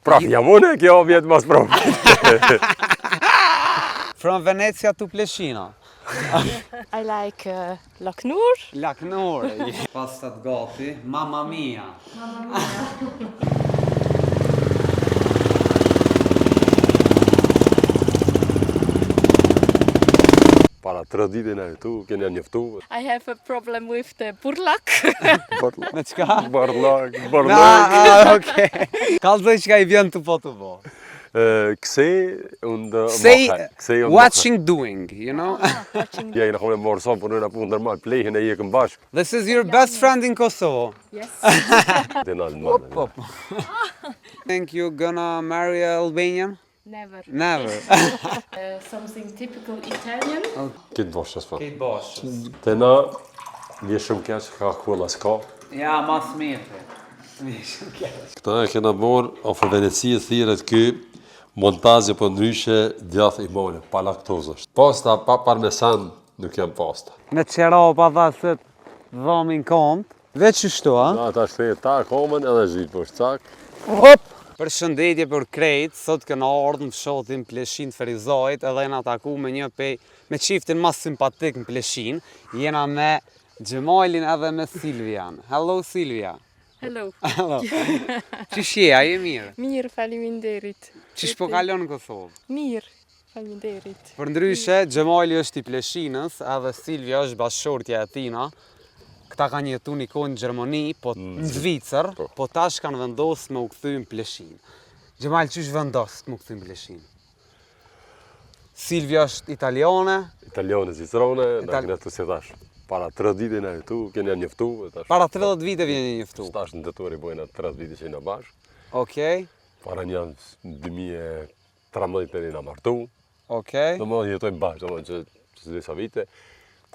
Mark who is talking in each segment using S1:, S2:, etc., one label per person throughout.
S1: Praf, jam unë, kjo vjetë mas praf.
S2: From Venezia to Pleshina.
S3: I like Laknur.
S2: Laknor. Pastat gati. Mamma mia.
S1: Para 3 ditë në këtu, keni njëftu.
S3: I have a problem with the burlak.
S2: Me qka?
S1: Barlak.
S2: Okay. Kallëzoj qka i vjen të po.
S1: Kësej, unë
S2: Say watching doing, you know?
S3: Watching.
S1: Ja, në kone morë son, për në punë nërmal, plejhen e jekën bashkë.
S2: This is your best friend in Kosovo.
S3: Yes.
S1: Dhe në alë
S2: Think you gonna marry an Albanian?
S3: Never.
S2: Never.
S3: Something typical Italian.
S1: Këtë boshës, po.
S2: Kate Bosch.
S1: Të na, vje shumë keqë, ka kulla s'ka.
S2: Ja, ma smete.
S1: Këta e kena morë, ofër Venecijës thirët kë, montazje për ndryshe djath i mole, pa laktozë është. Pasta pa parmesan nuk jam pasta.
S2: Me qera pa dha se të dhamin kont. Veç qështu, a?
S1: Na ta shpejt ta komen edhe zhitë për shcak.
S2: Hop! Për shëndetje për krejt, sot këna ardhë në fshotin Pleshin Ferizajt edhe jena taku me një me qiftin mas simpatik në Pleshin. Jena me Gjemalin edhe me Silvian. Hello Silvia.
S3: Hello.
S2: Hello. Qishje, a je mirë?
S3: Mirë, faleminderit.
S2: Qish po kalon në Kosovë?
S3: Mirë, faleminderit.
S2: Për ndryshe, Gjemali është i Pleshinës edhe Silvia është bashkëshortja e tina. Këta kanë jetu një kohë në Gjermani, po në Zvicër, po tash kanë vendosë me u këthy në Pleshin. Gjemal, qysh vendosë të më këthy në Pleshin? Silvia është italiane.
S1: Italiane, zvicrone, na këna të si thash. Para 3 ditë në këtu, keni njëftu.
S2: Para 30 vite vjen njëftu.
S1: Tash në detori bojna 30 vite që jena bashkë.
S2: Okej.
S1: Para një 2013 për jena martu.
S2: Okej.
S1: Do më jetojmë bashkë, do më që disa vite.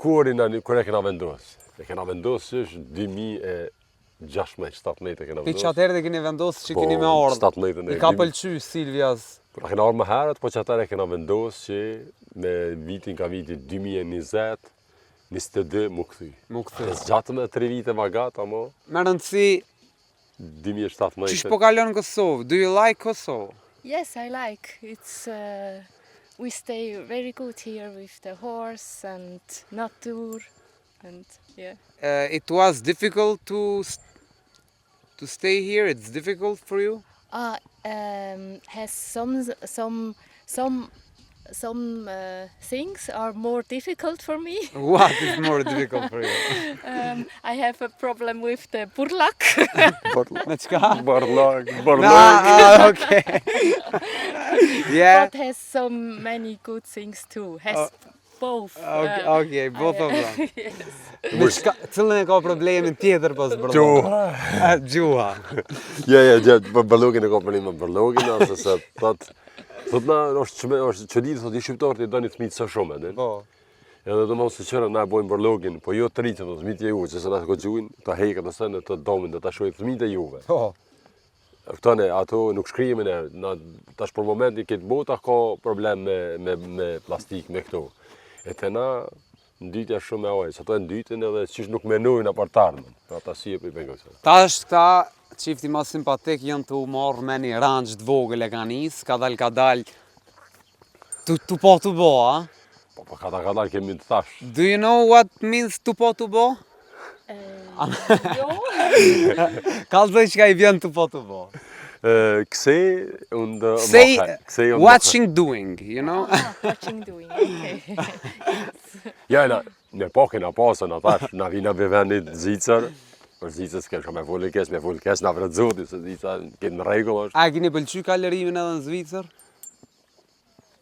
S1: Kur e kena vendosë? E kena vendosë që është 2016-17 e kena vendosë.
S2: Pi që atërë dhe keni vendosë që keni me ardhë.
S1: 17
S2: I ka pëlqy Silvias.
S1: Pra kena ardhë më herët, po që atërë e kena vendosë që me vitin ka viti 2020, 22 më këthy.
S2: Më këthy.
S1: E zgjatëm e 3 vite ma gatë, amo.
S2: Me rëndësi,
S1: 2017.
S2: qish po kalon në Kosovë? Do you like Kosovo?
S3: Yes, I like. It's we stay very good here with the horse and nature and yeah.
S2: It was difficult to stay here. It's difficult for you.
S3: Has some things are more difficult for me.
S2: What is more difficult for you?
S3: I have a problem with the burlak.
S2: Me qka?
S1: Barlak.
S2: Okay. Yeah.
S3: But has so many good things too. Has both.
S2: Okay, both of them.
S3: Yes.
S2: Me qka, cëllën e ka problemin tjetër pas bërlogin?
S1: Gjuha.
S2: Gjuha.
S1: Ja, bërlogin e ka përni me bërlogin, asë se thot na, është qëditë, thot i shqiptarët i do një thmitë së shumë, edhe.
S2: Po.
S1: Edhe do mos se qëra na bojmë bërlogin, po jo të rritë, thmitë e juve, që se na të gjuhin, të hejka të sënë, të domin, të shojë thmitë e juve.
S2: Po.
S1: Këtone, ato nuk shkrimin e, tash për momenti këtë bota ka problem me plastik, me këto. E të na, ndytja shumë e ojë, që ato e ndytin edhe qish nuk menojnë apartarmen, pra ta si e për i bëngë.
S2: Tash këta qifti ma simpatik janë të marrë me një ranç të vogël e kanis, ka dal tu po të bo, a?
S1: Po ka dal kemi të thash.
S2: Do you know what means tu po të bo?
S3: Jo.
S2: Kallëzoj qka i vjen tu po të bo.
S1: Kësej, unë
S2: Say watching doing, you know?
S3: Watching doing. Okay.
S1: Ja, në epokin a pasën, a thash, na vina be vendit Zvicër, për Zvicër s'kesh ka me folë kes, na vret zoti, se Zvicër këtë në regull është.
S2: A keni pëlqy kalërimin edhe në Zvicër?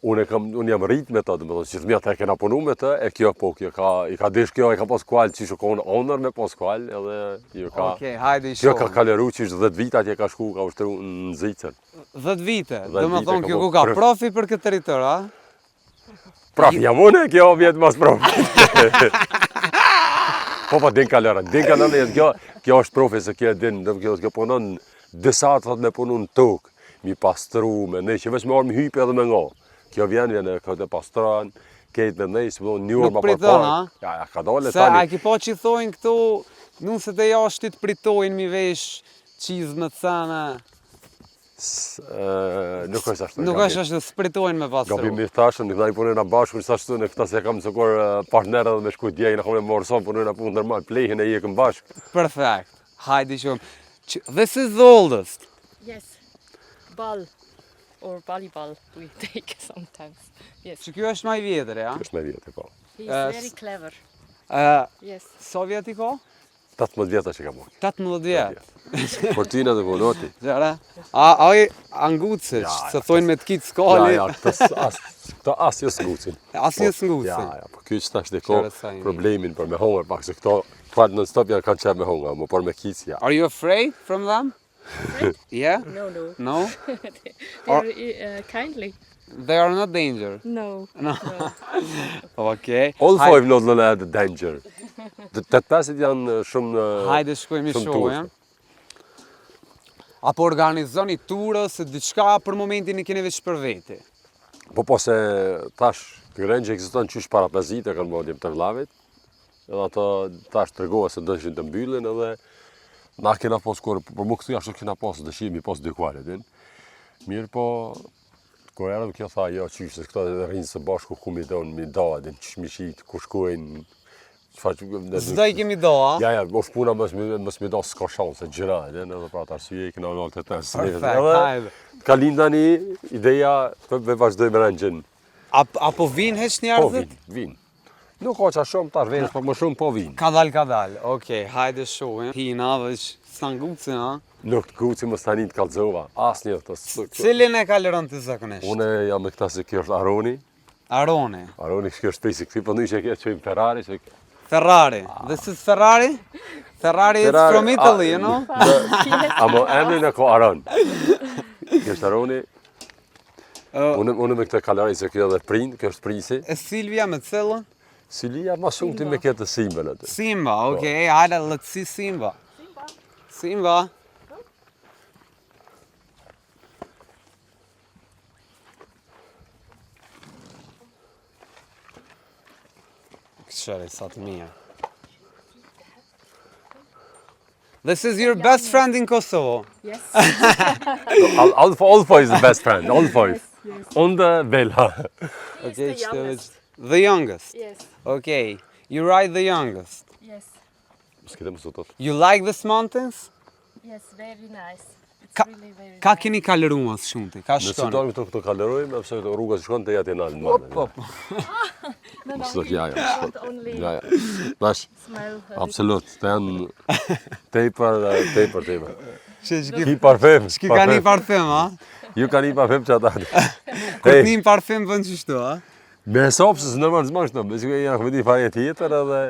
S1: Unë jam rrit me të, dhe me thonë, që thmjata e kena punu me të, e kjo po, i ka desh kjo, e ka pas kual, që shukon onër me pas kual, edhe jo ka...
S2: Okej, hajde i
S1: Kjo
S2: shumë.
S1: ka kaleru që ishtë 10 vita që ka shku, ka ushtëru në Zvicër.
S2: 10 vite,
S1: 10
S2: do me
S1: vite
S2: thonë
S1: ka
S2: kjo
S1: po
S2: ku ka
S1: pref.
S2: profi për këtë territor, a?
S1: Praf, jam unë, kjo vjetë mas profi. Po, din kalera, kjo është profi se kjo din, kjo punon, disa të thot me punu në tokë, mi pastru, me ne, që veç me orë mi hype edhe me nga. Kjo vjen e këtë pastran, kejtë me nejë, një orë
S2: Nuk
S1: ma
S2: priton,
S1: përpar. Ja, ka dole
S2: Se a
S1: tani.
S2: ki po që i thojnë këtu, nuset e jashtit pritojnë mi vesh qizme të sana.
S1: Nuk është ashtu.
S2: Nuk është ashtu, spritojnë me pastru.
S1: Gabim i thashëm, në këna i punojnë bashkë, në ashtu në këta se kam sëkur partnerë dhe me shkujt djej, në kone morë son, punojnë punë normal, plejhin e jekëm bashkë.
S2: Perfect. Hajde shumë. This is the oldest.
S3: Yes. Ball or volleyball we take sometimes. Yes.
S2: Që kjo është më i vjetër, ja?
S1: Është me vjetë, po.
S3: He is very clever. Yes.
S2: Sa vjet i ka?
S1: 18 vjeta që ka mojë.
S2: 18 vjet.
S1: Fortina dhe voloti.
S2: Gjera? Ai angucic, se thonë me t'kit skali.
S1: Ja, këta asë jësë ngucin.
S2: Asë një s'ngucin.
S1: Ja, po kjo që tash dhe ko
S2: Qere sa i mirë.
S1: problemin për me hongër, pak se këto falë në stop janë kanë qep me hongër, më por me kic, ja.
S2: Are you afraid from them? Yeah?
S3: No, no.
S2: No?
S3: They're kindly.
S2: They are not danger.
S3: No.
S2: No. Okay.
S1: All five not në the danger. Të 8-5 janë shumë
S2: Hajde shkojmë i
S1: shumë
S2: shohë, ja? Apo organizoni turë se diçka për momentin i keni veç për veti?
S1: Po se tash këren që ekziston qysh para 5 vite kanë modjem të vllavit. Edhe ato tash tregohen se dëshin të mbyllin edhe na kena pas kur për më këtu ashtu kena pas dëshimi pas dy kuare din. Mirë po kur erdhëm kjo tha jo qysh se këto rrinë së bashku ku mi don mi da din ç'mi shit ku shkojnë
S2: S'do i kemi do, a?
S1: Ja, mos puna mos mi do s'ka shanse gjëra, edhe për atë arsye i kena vënë 8
S2: Perfekt, hajde.
S1: Ka lind tani ideja të vazhdojmë rëngjën.
S2: Apo vinë heq
S1: Po
S2: njerëzit?
S1: vin. Nuk ka qa shumë tash venës, por më shumë po vin.
S2: Ka dal. Okej, hajde shohim. Hina veç s'angucin, a?
S1: Nuk të guci më stani të kalzova, asnjë të
S2: Cilin e ka lëron të zakonisht?
S1: Unë jam me këta se kjo është Aroni.
S2: Arone.
S1: Aroni kjo është pejsi këti, po në ishe kjo që Ferrari, që
S2: Ferrari. This is Ferrari? Ferrari is from Italy, you know?
S1: Amo emrin e ko Aron. Kjo është Aroni. Unë me këtë kalari se kjo edhe prind, kjo është prisi.
S2: E Silvia me cëllën?
S1: Silia ma shumë ti me këtë simbel atë.
S2: Simba, okej, hajde, let's see Simba. Simba. Këshere, sa të mirë. This is your best friend in Kosovo.
S3: Yes.
S1: All five is the best friend, all five. On the Bella.
S2: Okay,
S3: the youngest.
S2: The youngest.
S3: Yes.
S2: Okay, you ride the youngest.
S3: Yes.
S1: S'kete më sotot.
S2: You like these mountains?
S3: Yes, very nice. It's
S2: Ka-
S3: really very
S2: Ka
S3: nice.
S2: keni kalëruar shumti? Ka
S1: Nëse
S2: shkon.
S1: dalim këto kalerojmë, pse këto rruga që shkon te ja te nal në malë.
S2: Po.
S3: No, no,
S1: Sot
S3: we
S1: ja.
S3: don't only
S1: Ja. Bash,
S3: smell.
S1: absolut, të janë tepër.
S2: Ç'është
S1: Ki parfem.
S2: Shki ka një parfem, a?
S1: Ju ka një parfem që ata.
S2: Kur një parfem vën çështu, a?
S1: Me sopsës normal zmash në, me janë këti fare tjetër edhe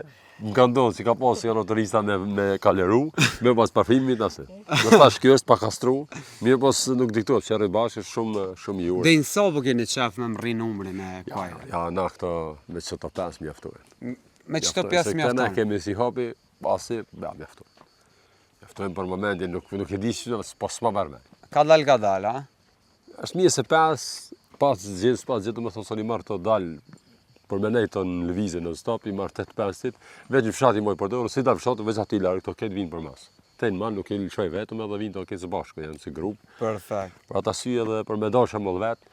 S1: më ka ndonë si ka pas janë turista me kaleru, me pas parfimit asë. Në tash kjo është pakastru, mirë pas nuk diktohet, që arrejt bashkë është shumë i urë.
S2: Dhe në sa po keni qef me mri numrin e kuajve?
S1: Ja, na këto me qëto 5 mjaftojnë.
S2: Me qëto 5
S1: Ne
S2: mjafton?
S1: kemi si hapi, pasi, ja, mjaftojnë. Mjaftojnë për momentin, nuk e di që, po s'ma bërme.
S2: Ka dal, a?
S1: Është mirë se pas gjithë me thonë soni marrë të dalë, për me nejtë të në lëvizje në stop, i marrë 8-5 veç në fshati moj përdojrë, si ta fshatë, veç ati larë, këto ketë vinë për mas. Te në manë nuk e lëshoj vetëm edhe vinë të ketë së bashkë, janë si grupë.
S2: Perfekt.
S1: Për ata sy edhe për me dashë më vetë,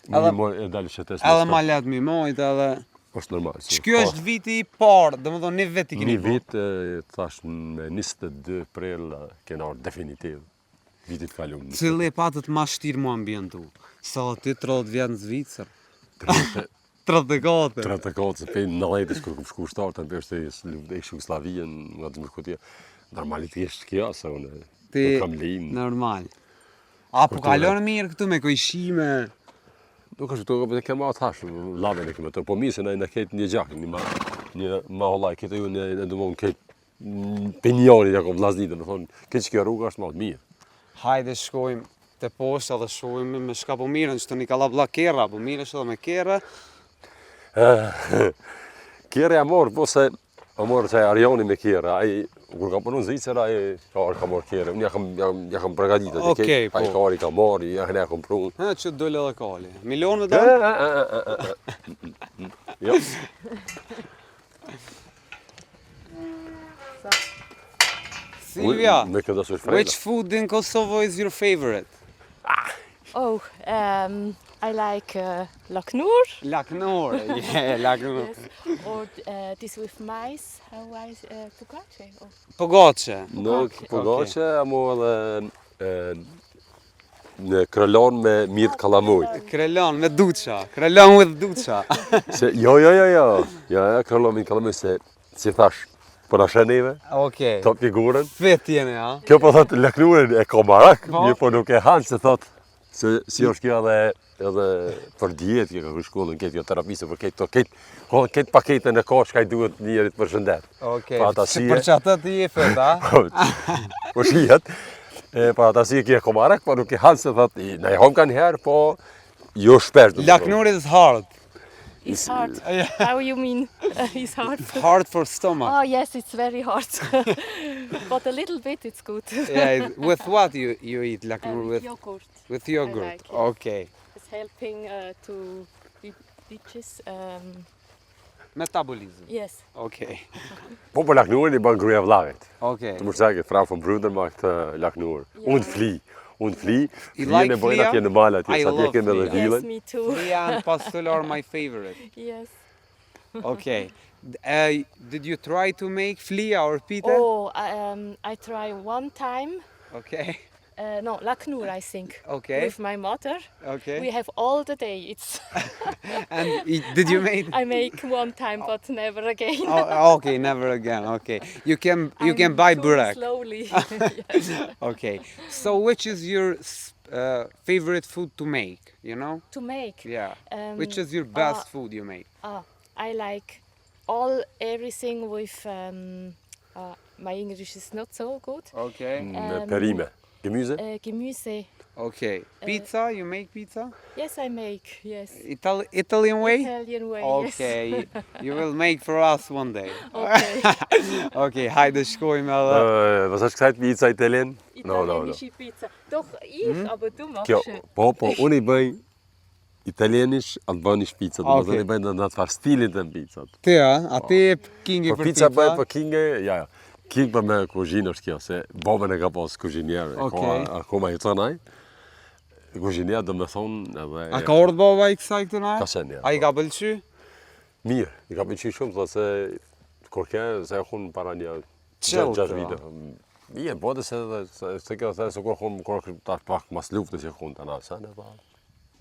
S2: Edhe-
S1: e dalë shëtes
S2: Edhe ma let mi mojt, edhe...
S1: është normal.
S2: Kjo është viti i parë, dhe më thonë një vit i keni
S1: Një vit, thash me 22 prill, kena orë definitiv. Vitit kalun.
S2: Cili e patët ma shtirë mu ambientu? Sa ti 30 vjetë në Zvicër? 34.
S1: 34, se pejnë në lejtës kërë këm shku shtarë, të në përshë të Jugoslavien, nga të mërkutia. Normalisht kjo, se unë nuk kam linë.
S2: Normal. Apo kalonë mirë këtu me kojshime?
S1: Nuk është këto, e kema atë hashë, laven e kema të, po mi se në ketë një gjakë, një ma hollaj, këtë ju në dëmonë ketë penjoni ja kom vlasnitë, në thonë, këtë që kjo rrugë është ma të mirë.
S2: Hajde shkojmë të poshtë edhe shkojmë me shka po mirën, që të një kalla vla kera, po mirë është edhe me kera.
S1: Kjere ja morë, po se a morë që Arjoni me kjere, ai kur ka punu në Zvicër, ai ka morë kjere, unë ja kam përgatitë të
S2: Okej,
S1: ketë, ai
S2: po.
S1: kari ka morë, ja kom prunë.
S2: Ha, që dole edhe kali. Milion me dalë?
S1: Jo.
S2: Silvia,
S1: Me këtë është frejla.
S2: which food in Kosovo is your favorite?
S3: Oh, I like Laknoor.
S2: Laknoor, yeah, Laknoor.
S3: Yes. Or this with mice. How Pogače? Oh.
S2: Pogače.
S1: Nuk pogače, amo edhe në krelon me mirë kallamuj.
S2: Krelon me duça. Krelon with duça.
S1: Se jo, krelon me kallamuj se si thash, po na sheneve,
S2: Okej.
S1: top figurën.
S2: Fit jeni, ha?
S1: Kjo po thot Laknurin e komarak,
S2: Po.
S1: mirë po nuk e han se thot se si është kjo edhe për dietë kjo ka shkollën këtë terapisë për këtë paketën e ka çka i duhet njerit për shëndet.
S2: Okej.
S1: Pa atasie.
S2: Për çatë ti je fit, ha?
S1: Po shihet. Pa atasie kjo e komarak, po nuk e han se thot na e hom kanë herë, po jo shpesh.
S2: Laknoor is hard.
S3: It's hard. How you mean? It's hard.
S2: Hard for stomach.
S3: Oh yes, it's very hard. But a little bit it's good.
S2: Yeah, with what you eat Laknoor with?
S3: Yogurt.
S2: With yogurt.
S3: I like it.
S2: Okay.
S3: It's helping to ditches.
S2: Metabolism.
S3: Yes.
S2: Okay.
S1: Po për Laknurin i bën gruaja vllavit.
S2: Okay.
S1: Du musst sagen, Frau von Brüder macht Laknur.
S3: Ja.
S1: Und Flie. Und Flie.
S2: You like
S1: Flie
S2: Flia?
S1: atje në mal atje,
S2: I
S1: sa
S2: love
S1: atje kemi edhe
S2: Flia.
S3: Yes,
S1: vilën.
S3: me too.
S2: Flia and pastul are my favorite.
S3: Yes.
S2: Okay. Did you try to make flia or pita?
S3: Oh, I try one time.
S2: Okay.
S3: No, Laknoor, I think.
S2: Okay.
S3: With my mother.
S2: Okay.
S3: We have all the day. It's.
S2: And did you make?
S3: I make one time, but never again.
S2: Oh, okay, never again. Okay. You can
S3: I'm
S2: buy
S3: too
S2: burek.
S3: Slowly.
S2: Okay. So which is your favorite food to make? You know?
S3: To make.
S2: Yeah. Which is your best food you make?
S3: I like everything with. My English is not so good.
S2: Okay.
S1: Perime. Gemüse.
S3: Gemüse.
S2: Okay. Pizza? You make pizza?
S3: Yes, I make. Yes.
S2: Italian way?
S3: Italian way.
S2: Okay. You will make for us one day.
S3: Yes. Okay.
S2: Okay, hajde shkojmë edhe.
S1: Was hast du gesagt, pizza Italien? No.
S3: Italienische Pizza. Doch ich, aber du machst
S1: Kjo,
S3: es.
S1: po, unë i bëj italianish, albanish pizza, do
S2: Okay.
S1: të i bëj në atë farë stilin të pizzat.
S2: Ti, a ti e kingi
S1: Po
S2: për
S1: pizza
S2: pizza?
S1: bëj për kinge, ja. King për me kuzhinë është kjo, se babën e ka pas kuzhinjerë,
S2: Okay.
S1: akoma i thënaj. Kuzhinjerë do me thonë edhe...
S2: A ka ardhë baba i kësaj këtë na?
S1: Ka shenë, ja.
S2: A i ka pëlqy?
S1: Mirë, i ka pëlqy shumë, thë se kurke, se e hunë para një
S2: Qëllë
S1: 6
S2: të,
S1: vite. Mirë, bode se kjo the se kur hunë, kur tash pak mas luftës që hunë të nasën, e pa.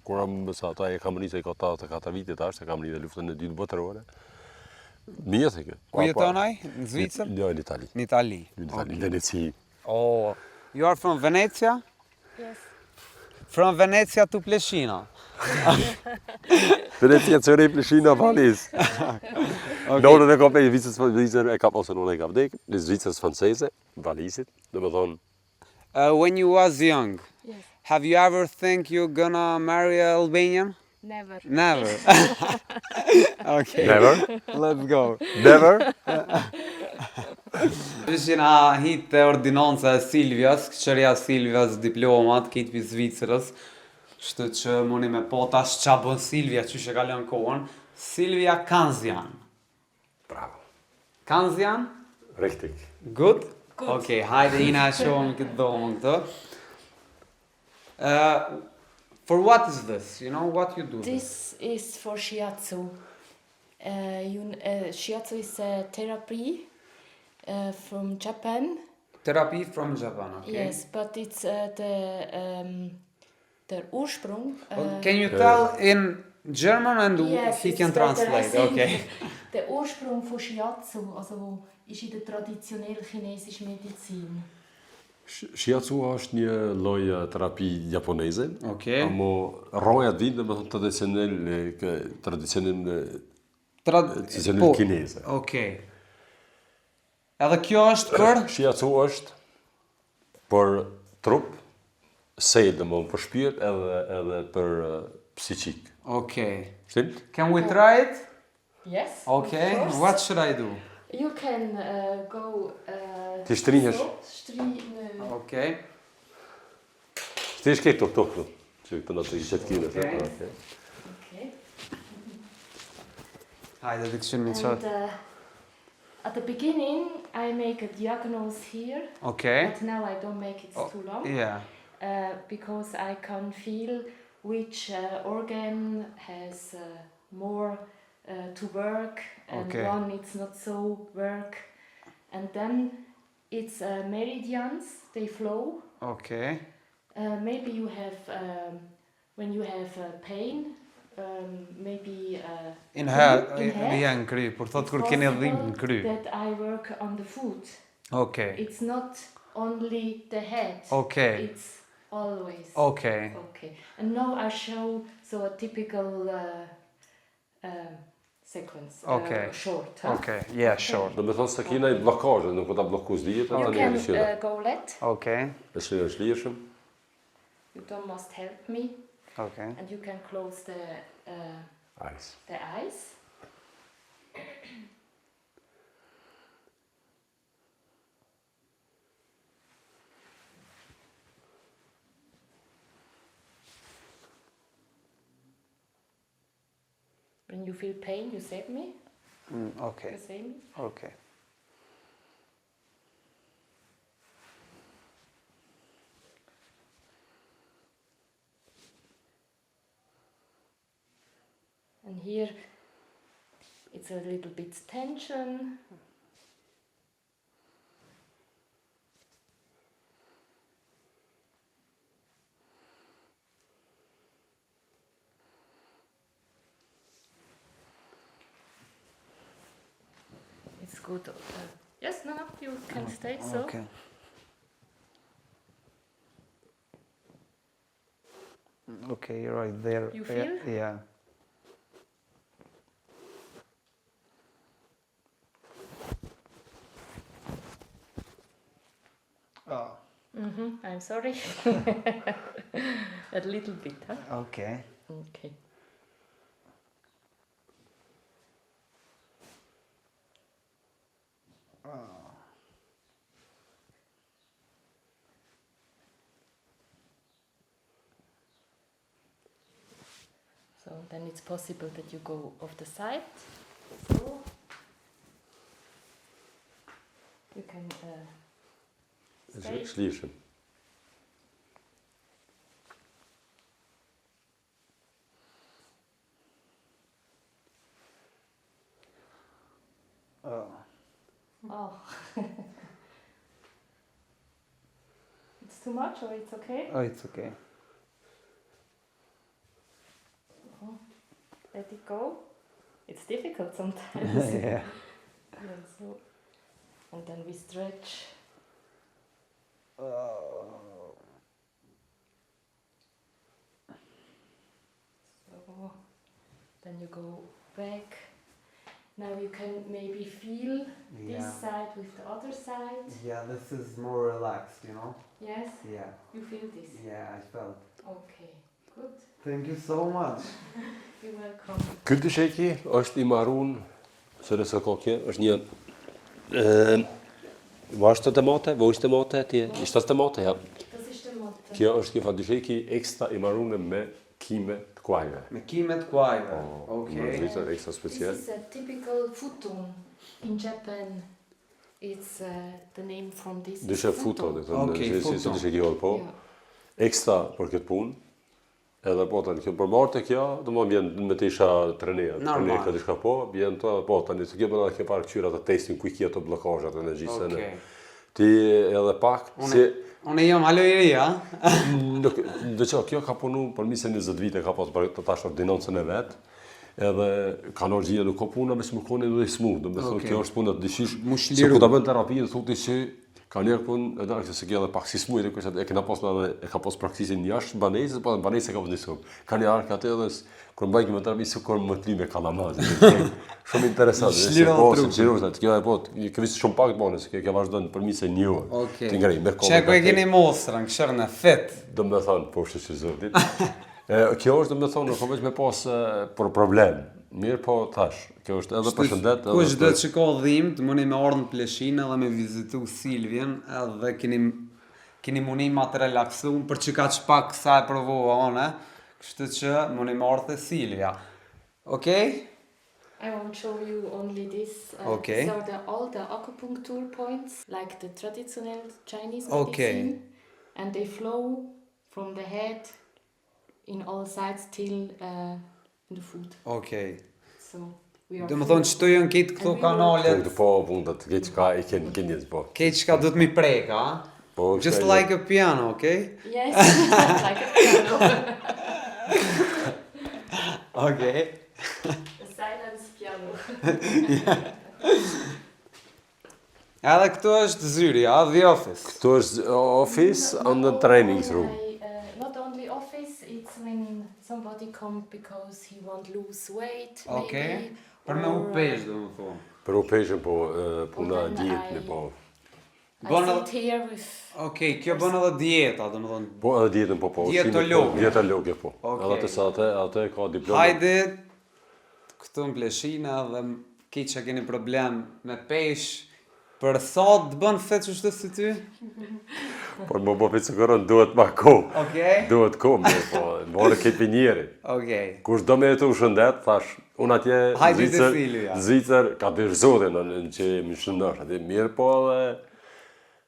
S1: Kur sa ata e kam rritë, se i ka 84 vite tash, se kam rritë luftën e 2 botërore. Mirë se kjo.
S2: Ku jeton ai? Në Zvicër?
S1: Jo, në Itali.
S2: Në Itali.
S1: Në Itali, në Veneci.
S2: Oh, you are from Venezia?
S3: Yes.
S2: From Venezia to Pleshina.
S1: Venezia të rej Pleshina valis. Nonën e ka pe Zvicër e ka pasë nonën e ka vdek, në Zvicërës franceze, valisit, dhe me thonë,
S2: When you was young,
S3: Yes.
S2: have you ever think you're gonna marry an Albanian?
S3: Never.
S2: Never. Okay.
S1: never,
S2: Let's go.
S1: never.
S2: Ishin a hit e ordinanca e Silvjas, këqëria Silvjas diplomat, kitë për Zvicërës. Shtë që muni me po tash qa bën Silvja, që shë kalon kohën. Silvja Kanzian.
S1: Bravo.
S2: Kanzian?
S1: Richtig.
S2: Good? Good. Okay, hajde ina shohëm këtë dohën këtë. For what is this? You know what you do?
S3: This is for shiatsu. Shiatsu is a therapy from Japan.
S2: Therapy from Japan, okay?
S3: Yes, but it's the Ursprung.
S2: Can you tell in German and
S3: Yes,
S2: he
S3: it's
S2: can
S3: better, I
S2: translate?
S3: think.
S2: Okay.
S3: Der Ursprung von Shiatsu, also ist in der traditionellen chinesischen Medizin.
S1: Shiatsu është një lloj terapi japoneze.
S2: Okay.
S1: Amo roja vinë me thonë tradicionel kineze.
S2: Okay. Edhe kjo është për?
S1: Shiatsu është për trup, sejl dhe më për shpirt edhe për psiqik.
S2: Okay.
S1: Stimmt?
S2: Can we try it?
S3: Yes.
S2: Okay.
S3: Of course.
S2: What should I do?
S3: You can go.
S1: Ti shtrihesh.
S2: Okay.
S1: Shtrihesh këtu këtu. Që këtë në të ishet kine.
S2: Okay.
S3: Okay.
S2: Hajde të këshin me
S3: And
S2: qëtë.
S3: at the beginning, I make a diagonals here,
S2: Okay.
S3: but now I don't make it too long.
S2: Yeah.
S3: because I can feel which organ has more to work and
S2: Okay.
S3: one it's not so work. And then it's meridians, they flow.
S2: Okay.
S3: Maybe you have, when you have pain, maybe
S2: In
S3: in
S2: janë kry, por thot
S3: it's
S2: kur keni dhimbje në
S3: possible
S2: kry.
S3: that I work on the foot.
S2: Okay.
S3: It's not only the head.
S2: Okay.
S3: It's always.
S2: Okay.
S3: Okay. And now I show a typical sequence.
S2: Okay.
S3: Short. Huh?
S2: Okay. Yeah, sure.
S1: Do me thonë se kina i blokazhe, nuk ta blokuz dieta,
S3: You
S1: anë
S3: can
S1: e lëshira.
S3: go let.
S2: Okay.
S1: Është lëshirshëm.
S3: You don't must help me.
S2: Okay.
S3: And you can close the
S1: Ajs.
S3: eyes. When you feel pain, you say me.
S2: Okay.
S3: You say me.
S2: Okay.
S3: And here, it's a little bit tension. It's good. Yes, no, you can stay so.
S2: Okay. Okay, you're right there.
S3: You feel?
S2: Yeah. Oh,
S3: I'm sorry. A little bit, huh?
S2: okay.
S3: Okay. So then it's possible that you go off the side. So you can stay.
S1: Lëshirshëm.
S2: Oh.
S3: Oh. It's too much or it's okay?
S2: Oh, it's okay.
S3: Let it go. It's difficult sometimes.
S2: Yeah.
S3: Yeah, so, and then we stretch.
S2: Oh.
S3: So then you go back. Now you can maybe feel
S2: Yeah.
S3: this side with the other side.
S2: Yeah, this is more relaxed, you know?
S3: Yes,
S2: Yeah.
S3: you feel this.
S2: Yeah, I felt.
S3: Okay, good.
S2: Thank you so much.
S3: You're welcome.
S1: Ky dysheki është i marrun se nëse ka kjo, është një vashtë të mate, vojsh të mate, ishtas të mate, ja.
S3: Das ist der Motte.
S1: Kjo është një dysheki ekstra i marrun me kime të kuajve.
S2: Me kimet kuajve.
S1: Në
S2: Okay.
S1: Zvicër ekstra
S3: This
S1: special.
S3: is a typical futon. In Japan, it's the name from this. is
S1: Dyshe futo, dhe të
S2: Okay,
S1: në
S2: futo.
S1: se dysheki hodë po.
S3: Yeah.
S1: Ekstra për këtë punë. Edhe po tani kjo për marrë kjo, do më bjen me të isha trener.
S2: Normal.
S1: Trener këtë shka po, bjen të po tani se kjo bëna kjo parë këqyra të testin ku i kje të blokazhat energjisë.
S2: Okay.
S1: Ti edhe pak si
S2: Unë jam alojeri, ha?
S1: nuk do të kjo ka punu për mi se 20 vite ka pas për të tash ordinancën e vet. Edhe kanologjia nuk ka puna me smukone dhe smooth, do të thonë
S2: Okay.
S1: kjo është puna dyshish.
S2: Mush
S1: Se
S2: liru.
S1: ku ta bën terapinë thotë se ka njerë punë edhe atë se kjo edhe pak si smuj dhe kështu e kena pas e ka pas praktikën jashtë banesës, po banesë ka vëndisur. Ka një ark atë edhe kur mbaj me terapi se kur më të me kalamaz. Shumë interesant.
S2: Shliron
S1: Po,
S2: trupin.
S1: shliron atë kjo po, kjo visi shumë pak bonus, kjo vazhdon për mi se një orë.
S2: Okay.
S1: Ti ngrej me kohë.
S2: Çe ku e keni mostrën, këshërën e fit.
S1: Do më thonë, po shtë që zotit. Kjo është do më thonë, nuk ka veç me pas për problem. Mirë po tash, kjo është edhe për shëndet.
S2: Kush do të shiko dhimbë, mundi me ardhë në Pleshinë edhe me vizitu Silvjen, edhe keni mundi ma të relaksu, për që ka që pak sa e provova one, kështu që mundi me ardhë Silvja. Okay?
S3: I won't show you only this.
S2: Okay.
S3: These are all the acupuncture points, like the traditional Chinese
S2: Okay.
S3: medicine, and they flow from the head in all sides till in the foot.
S2: Okej.
S3: So we are.
S2: Do më thonë qëtu jënë kitë këto kanalet,
S1: Të po punët, këtë ka i kënë njës, po.
S2: keq ka do të mi preka,
S1: Po,
S2: just
S1: shka-
S2: like a piano, okay?
S3: Yes, like a piano.
S2: Okay.
S3: A silence piano.
S2: Edhe këtu është zyri, the office.
S1: Këtu është office and the training room.
S3: Not only office, it's when somebody come because he want lose weight.
S2: Okay.
S3: Maybe,
S2: Për me u
S3: or,
S2: pesh, do më thonë.
S1: Për u peshën, po, puna
S3: then
S1: dietë,
S3: I-
S1: po.
S3: I
S2: Bën
S3: sit here with.
S2: Okej, kjo bën edhe dieta, do më thonë.
S1: Po, edhe dietën, po, po.
S2: Dietologe.
S1: Dietologe, po.
S2: Okej.
S1: Edhe të sa atë ka diplomë.
S2: Hajde, këtu në pleshina dhe ki që keni problem me pesh, për thot bën fet që shtë si ty?
S1: Por më bëfi që kërën duhet ma ko.
S2: Okej.
S1: Duhet ko, po, morë këtë për njeri.
S2: Okej.
S1: Kush do me jetu shëndet, thash, unë atje
S2: Hajde të Silvia.
S1: Zvicër ka të zotin në që më shëndosh, atje mirë po dhe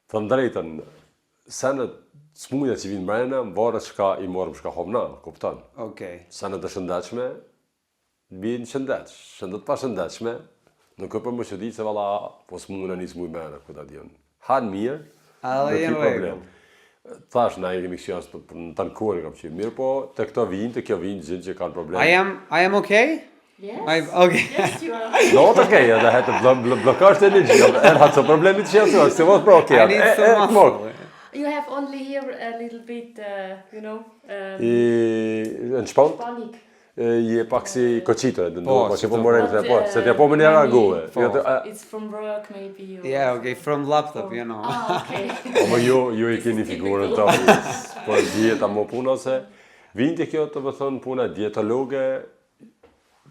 S1: thëmë drejten, senet smujnë që vinë mrena, më varë çka i morëm shka homna, kupton.
S2: Okej.
S1: Senet të shëndetshme, bjenë shëndet pa shëndetshme, nuk e për më që di se valla, po s'muna një smuj mrena, ku ta dion. Hanë mirë,
S2: Edhe
S1: nuk i
S2: jenë
S1: problem. Thash, na i kemi kështu për në tanë kore kam qenë mirë, po të këto vinë, të kjo vinë gjithë që kanë problem.
S2: I am okay?
S3: Yes.
S2: Okay.
S3: Yes, you are.
S1: No, të okej, edhe hetë blokasht e një gjithë, hatë so problemit që janë se mos për okej,
S2: I need some muscle.
S3: You have only here a little bit, you know,
S1: Në shpont,
S3: panic.
S1: je pak si koqito,
S2: Po,
S1: po
S2: si
S1: që po
S2: të-
S1: morën të po, se t'ja po më një reagove.
S3: It's from work maybe. Or
S2: Yeah, okay, from laptop, you know.
S3: Ah, okay.
S1: Po më ju i keni figurën të po dieta më puna se, vinë të kjo të më thënë puna dietologe,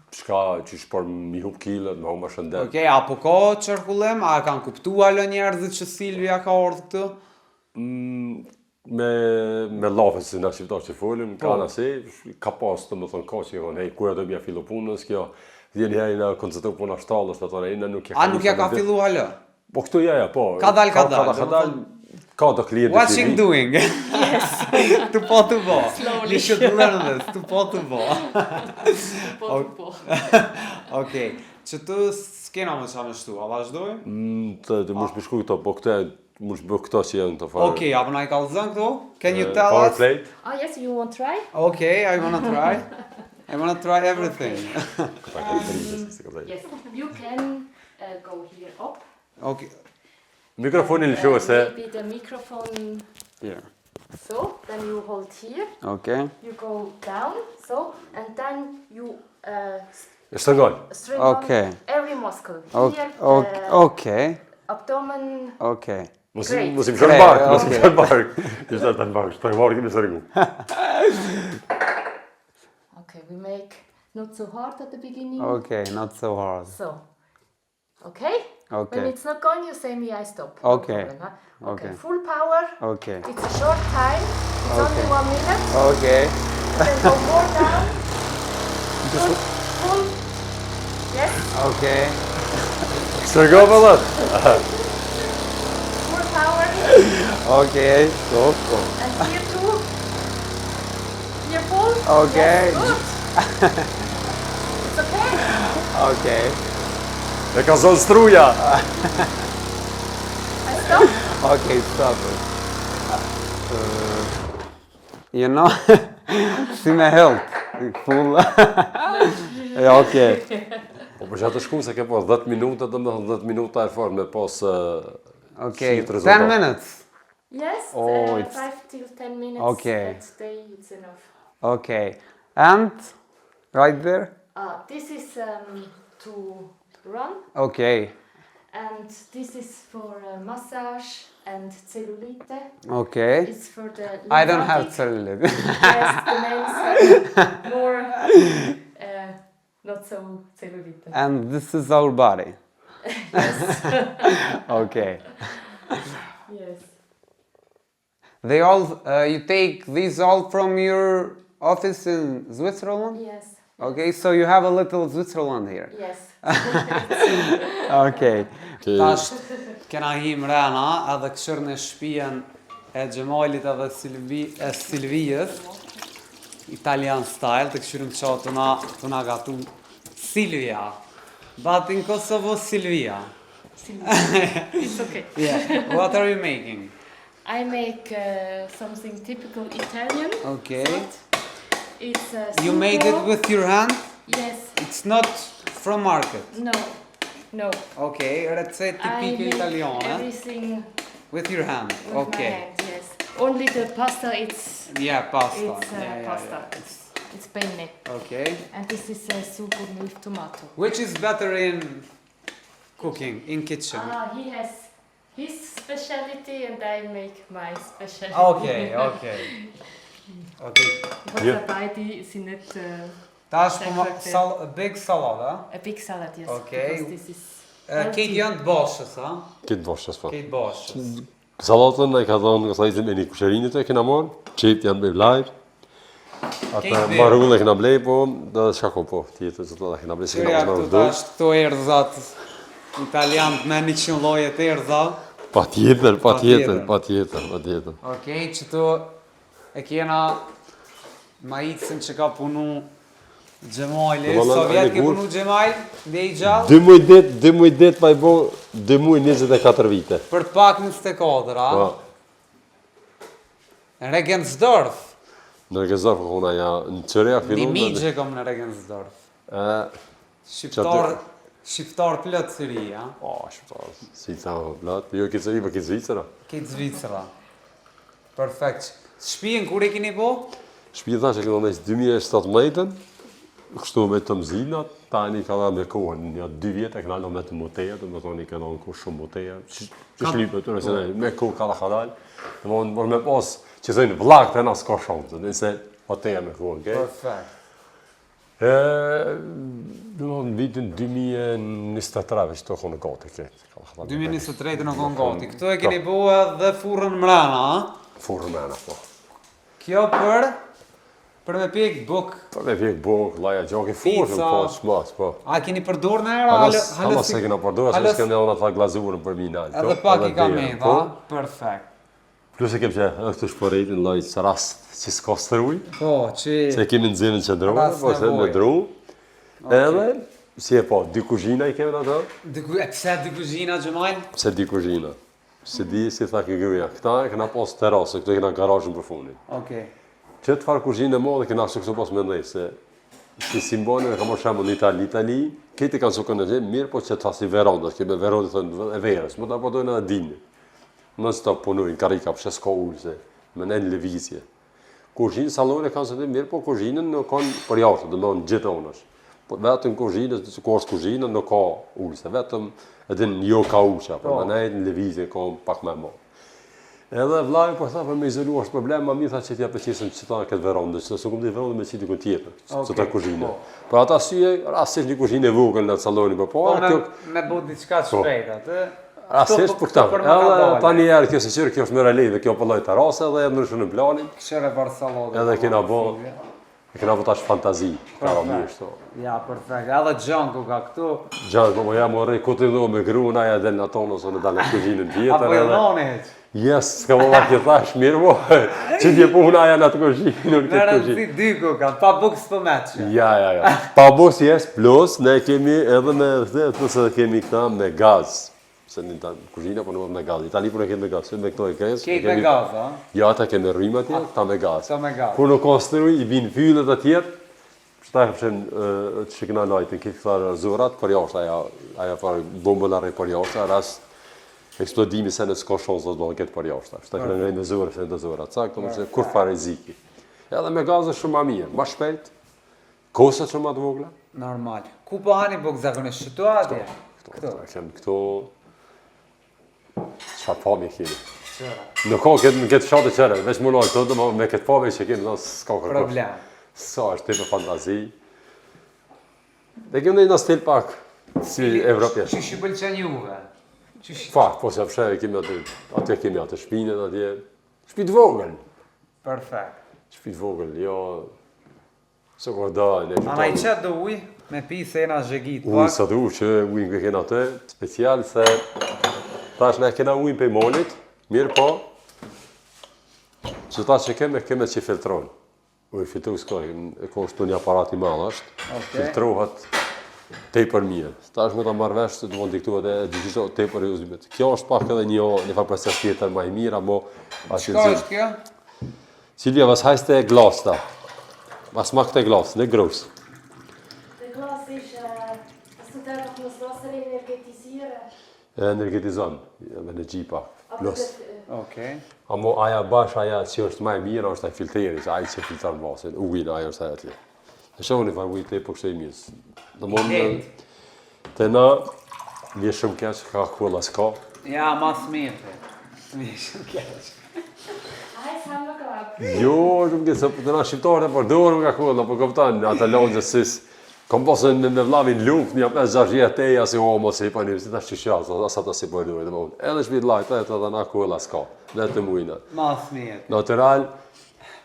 S1: shka që shpor mi hup kilët, me huma shëndet.
S2: Okej, apo ka qarkullim? A kanë kuptuar lë njerëzit që Silvia ka ardhur këtu?
S1: Me lafën si na shqiptar që folim, ka nëse, ka pas të më thonë ka që thonë, hej, kura do bja fillu punës, kjo, dhjeni hej në koncentru puna shtallës, të thonë, ejna nuk
S2: A nuk ja ka fillu halë?
S1: Po këtu ja, po.
S2: Ka dal,
S1: ka dal, ka do klientë
S2: What's
S1: që
S2: she
S1: vinë.
S2: doing? Yes. Tu po të bo.
S3: Slowly.
S2: You should learn this. Tu po të bo.
S3: Po.
S2: Okej. Që të s'kena më qa me shtu, a vazhdojmë?
S1: Të mos më shku këto, po këte, mos bë këto që janë të fare.
S2: Okej, apo na i kallëzën këtu? Can you tell
S1: Power
S2: us?
S1: plate.
S3: Oh yes, you want try?
S2: Okay, I wanna try. I wanna try everything.
S1: Këta ka të rritës, si ka thënë.
S3: Yes. You can go here up.
S2: Okay.
S1: Mikrofonin lësho se,
S3: Maybe the microphone.
S2: Here.
S3: So then you hold here.
S2: Okay.
S3: You go down. So and then you
S1: shtë
S3: straighten
S2: Okay.
S3: every muscle.
S2: Okay.
S3: Here,
S2: Okay.
S3: abdomen.
S2: Okay.
S3: Great.
S1: Mos i më shërë
S2: Great,
S1: bark, mos i më
S2: okay.
S1: shërë bark. Ishtë të në bark, shtë të bark, kemi sërgu.
S3: Okay, we make not so hard at the beginning.
S2: Okay, not so hard.
S3: So, okay?
S2: Okay.
S3: When it's not going, you say me, I stop.
S2: Okay.
S3: No problem, huh?
S2: Okay.
S3: Full power.
S2: Okay.
S3: It's a short time. It's only
S2: Okay.
S3: 1 minute.
S2: Okay.
S3: You can go more down. Good. Full. Yes.
S2: Okay.
S1: Sërgo vëllat.
S3: Full power.
S2: Okay. Stop.
S3: And here too. Here full.
S2: Okay.
S3: Yes, good. It's okay.
S2: Okay.
S1: E ka zonë struja.
S3: I stop.
S2: Okay, stop it. You know, si me help. Full. Ja, okay.
S1: Po për që të shku se ke pas 10 minuta, dhe me 10 minuta e farë me pas
S2: Okay,
S1: si të rezultat.
S2: 10 minutes.
S3: Yes.
S2: Oh, it's-
S3: 5 till 10 minutes.
S2: Okay.
S3: That day it's enough.
S2: Okay. And right there?
S3: This is to run.
S2: Okay.
S3: And this is for massage and cellulite.
S2: Okay.
S3: It's for the
S2: I don't have
S3: lymphatic.
S2: cellulite.
S3: Yes, the men's have more, not so cellulite.
S2: And this is our body. Okay.
S3: Yes.
S2: They all, you take these all from your office in Switzerland?
S3: Yes.
S2: Okay, so you have a little Switzerland here.
S3: Yes.
S2: Okay. Tash, kena him rana, edhe këshër në shpijen e Gjemalit edhe Silvijës, Italian style, të këshyrim që të na gatu Silvia. But in Kosovo, Silvia.
S3: It's okay.
S2: Yeah. What are you making?
S3: I make something typical Italian.
S2: Okay.
S3: Food. It's
S2: You made it
S3: sugo.
S2: with your hand?
S3: Yes.
S2: It's not from market.
S3: No.
S2: Okay, recept
S3: I
S2: tipiche
S3: make
S2: italiane.
S3: everything
S2: With your hand.
S3: with my
S2: Okay.
S3: hand. Yes. Only the pasta. It's
S2: Yeah, pasta.
S3: It's pasta.
S2: Yeah.
S3: it's penne.
S2: Okay.
S3: And this is sugo with tomato.
S2: Which is better in cooking, in kitchen?
S3: He has his specialty and I make my specialty.
S2: Okay.
S3: But
S1: Yeah.
S3: beide sind nicht
S2: Tash
S3: Exactly.
S2: a big salad,
S3: a big salad, yes.
S2: Okay.
S3: Because this is
S2: Kate janë të boshës, ha?
S1: Këtë boshës, po.
S2: Kate boshës.
S1: Salatën e ka dhënë kësajzim e një kusherinit e kena marë, qepë janë me vlajt. Ata
S2: Kejt
S1: marullë e kena blej, po, dhe shako po, tjetër që të da kena blej, se kena
S2: Qërja
S1: marrë
S2: këtu
S1: vdo.
S2: tash këto erdhat italian me 100 lloje të erdha.
S1: Pa tjetër.
S2: Okej, që tu e kjena maicën që ka punu Gjemali,
S1: Do valla,
S2: sa vjetë
S1: e
S2: ke
S1: gur.
S2: punu Gjemali, dhe i gjallë?
S1: 2 muj det pa i bo, 2 muj 24 vite.
S2: Për të pak 24, a?
S1: Po,
S2: Regensdorf,
S1: në Regensdorf kona ja në qëreja
S2: një
S1: fillon.
S2: migje kom në Regensdorf.
S1: E,
S2: Shqiptar plët sëri, a?
S1: shqiptar, si ta blat, jo këtë sëri, për këtë Zvicera.
S2: Këtë Zvicra. Perfekt. Shpijen kur e kini po?
S1: Shpijë tha që këna nëjës 2017, kështu me të mzinat, tani ka dhe me kohën, një 2 vjetë e këna në me të moteja, dhe me thoni këna në kohë shumë moteja, që shlipe të nëse me kohë ka dhe kadal, dhe më me pas që thëjnë vlak të na s'ka shumë, nëse moteja me kohën, okej?
S2: Perfekt.
S1: Dhe në vitin 2023, që të kohë në gati këtë.
S2: 2023 në konë gati. Këtu e keni po edhe furrën mrena, a?
S1: Furrë mena, po.
S2: Kjo për me pjek buk.
S1: Për me pjek buk, laja gjoki, furrën,
S2: Pizza.
S1: po, shmas, po.
S2: A keni përdur në era?
S1: Halas se kena përdojë, se s'kem edhe ata glazurën për mina.
S2: Edhe pak i ka me,
S1: Po,
S2: Perfekt.
S1: plus e kem që është të shpëritin lojtë së rast që s'ka stëruj,
S2: Po, që...
S1: se kemi në zinën që drone,
S2: Rast
S1: po se me
S2: nevojë.
S1: dru. Edhe, si e po, dy kuzhina i kemi në ato,
S2: E pse dy kuzhina Gjemajnë?
S1: se dy kuzhina. Se di, si tha kë gruja, këta e kena pas terasë, këto e kena garajën për fundin.
S2: Okej.
S1: Që të farë kuzhinë e modhe, kena suksu pas me ndej, se si simbolin e ka mërë shemë në Itali, këti kanë sukën e gjemë, mirë po që të asi verandat, keme verandat thënë e verës, më të apodojnë edhe dinë. Në stop punojnë, karika, pëse s'ka ullëse, me në lëvizje. Kuzhinë, salone kanë së të mirë, po kuzhinën në kanë për jashtë, dhe me në gjithë onësh. Po vetëm kuzhinës, ku është kuzhinën, në ka ullëse, vetëm edhe jo ka uqa, po me në lëvizje ka pak me mo. Edhe vlajë po tha për me izolu është problem, ma mi tha që t'ja përqesën që ta këtë verandë, që s'u kom të verandë me qitë ku tjetër, që ta kuzhinë. Për ata syje, rasisht një kuzhinë e vogël në saloni për po,
S2: Me bo diçka të shpejt, atë?
S1: rasisht për këta. Edhe ta një herë kjo se qërë, kjo është mërë lejve, kjo pëlloj terase edhe e ndryshën në planin,
S2: Këshere për salodë.
S1: edhe kena bo tash fantazi, karamirë,
S2: Ja, perfekt. Edhe Gjanku ka këtu.
S1: Gjanë, po ja më rrej, ku të do me gru, na ja del në tonë, ose në dalë në kuzhinën tjetër.
S2: Apo e noni heq.
S1: Yes, s'ka më vakë thash, mirë mo, që t'je puna ja në atë kuzhinë, në
S2: Në
S1: këtë kuzhinë.
S2: rëndësi dy ku kanë, pa buk s'po meqë.
S1: Ja. Pa bus yes, plus ne kemi edhe me këtë, plus edhe kemi këta me gaz. Se në kuzhina po në me gaz. Itali po në kemi me gaz, me këto e kresë.
S2: Kejt me gaz, a?
S1: Ja, ata kemi rrymë atje, ta me gaz.
S2: Ta me gaz.
S1: Kur në konstruj, i vinë fyllet atjet, shta e përshen të shikna lajtin, këtë farë zurat për jashtë, aja farë bombëlare për jashtë, rast eksplodimi se në s'ka shonsë do të bëhen këtë për jashtë. Shta këna ngrej në zurë, se në të zurat. Cakë, të kur farë riziki. Edhe me gaz është shumë ma mirë, ma shpejt, kosët shumë ma të vogla.
S2: Normal. Ku po hani buk zakonisht qëtu atje?
S1: Këto, çfarë pamje kemi.
S2: Qëra.
S1: Nuk ka në këtë shatë qërë, veç më lojë të me këtë pamje që kemi, s'ka kërkosh.
S2: Problem.
S1: Sa është të fantazi. Dhe kemi në stil pak, si evropjes.
S2: Që shi pëlqen juve?
S1: Fakt, po se fshe kemi aty kemi atë shpinën atje. Shtëpi të vogël.
S2: Perfekt.
S1: Shtëpi të vogël, jo. Se kur dalë,
S2: Ana i qëtë do uj, me pi se ena zhegit
S1: Ujë
S2: pak.
S1: sa du që ujnë që kena të, special se tash ne kena ujnë pe molit, mirë po, Që ta që keme që filtrojnë. U i filtru s'ka, ko është të një aparat i madh është, filtrohet tej për mirë. Ta është më ta marrë vesh, të mund diktuat e digjito tej për uzimet. Kjo është pak edhe një farë proces tjetër më i mirë, amo...
S2: Çka është kjo?
S1: Silvia, was heißt der Glas da? Was macht der Glas, ne groß?
S3: Der Glas ist, es tut einfach nur das Wasser energetisieren.
S1: Energetizon, energjipa, plus.
S2: Okej.
S1: Amo aja bash, aja që është më e mirë, është ai filteri, që ai që filtron vasin, ujin, aja është aja atje. E shohni farë ujit e për kështë e mirës. Në mundë, të na, një shumë keq, ka kulla s'ka.
S2: Ja, mas mirë. Një shumë keq.
S3: Eis haben wir gehabt.
S1: Jo, shumë keq, se të na shqiptarët e përdorën nga kulla, po këptan, ata lonë sis. Kom pasën me vlavin luft, një 5-6 teja si homo, si pa një, si ta shqishat, asa ta si përdojnë, dhe më unë. Edhe shpit lajta, e të dhe na kulla s'ka, dhe të mujna.
S2: Mas mirë.
S1: Natural,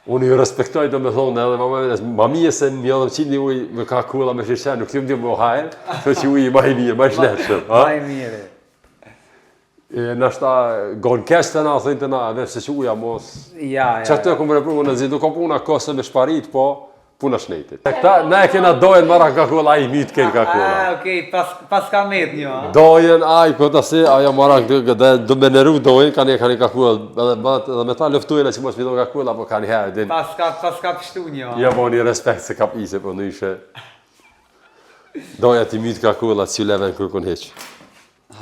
S1: unë ju respektoj të me thonë edhe ma mije se një edhe qindi uj me ka kulla me shishen, nuk t'jum t'ju më hajrë, të që uj ma i mirë, ma i shnetshëm.
S2: Ma i mirë.
S1: Nashta gonë kesh të na, thëjnë të na, edhe se që uja mos...
S2: Ja.
S1: Që të e këmë repru në zi, du ka puna kose me shparit, po puna shnejtit. Na e kena dojen mara ka kulla, a i mitë kena ka kulla.
S2: Okej, pas ka met një, a?
S1: Dojen, aj, këtë asi, ajo mara do me nëru dojen, ka një ka kulla, edhe me ta lëftujnë që mos vidon ka kulla, po ka një herë.
S2: Pas ka pështu një, a?
S1: Ja, bo një respekt se ka pise, po në ishe. Doja ti mitë ka kulla, që leven kërkun heqë.